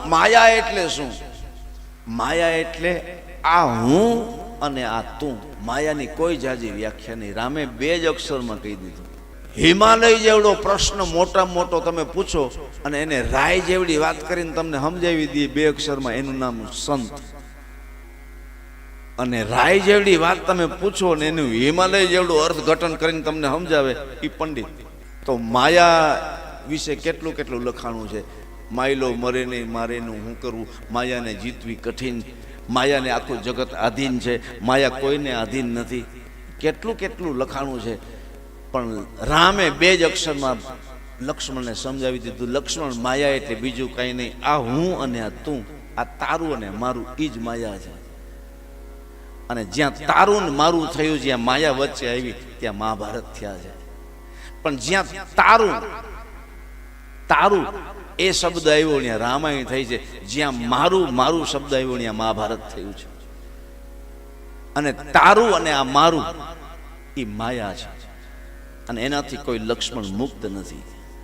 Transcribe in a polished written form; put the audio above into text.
માયા એટલે શું? માયા એટલે આ હું અને આ તું. માયાની કોઈ જાજી વ્યાખ્યા નહીં. રામે બે જ અક્ષરમાં કહી દીધું. હિમાલય જેવડો પ્રશ્ન મોટા મોટો તમે પૂછો અને એને રાય જેવડી વાત કરીને તમને સમજાવી દઈએ બે અક્ષરમાં, એનું નામ સંત. અને રાય જેવડી વાત તમે પૂછો ને એનું હિમાલય જેવડું અર્થઘટન કરીને તમને સમજાવે એ પંડિત. તો માયા વિશે કેટલું કેટલું લખાણું છે. માયલો મરે નહીં, મારેનું હું કરવું, માયાને જીતવી કઠિન, માયાને આખું જગત આધીન છે, માયા કોઈને આધીન નથી. કેટલું કેટલું લખાણું છે. પણ રામે બે જ અક્ષરમાં લક્ષ્મણને સમજાવી દીધું. લક્ષ્મણ, માયા એટલે બીજું કાંઈ નહીં, આ હું અને આ તું, આ તારું અને મારું, એ જ માયા છે. અને જ્યાં તારું ને મારું થયું, જ્યાં માયા વચ્ચે આવી ત્યાં મહાભારત થયા છે. પણ જ્યાં તારું તારું એ શબ્દ આવ્યો ત્યાં રામાયણ થઈ છે. જ્યાં મારું મારું શબ્દ આવ્યો ત્યાં મહાભારત થયું છે. અને તારું અને આ મારું એ માયા છે. અને એનાથી કોઈ લક્ષ્મણ મુક્ત નથી.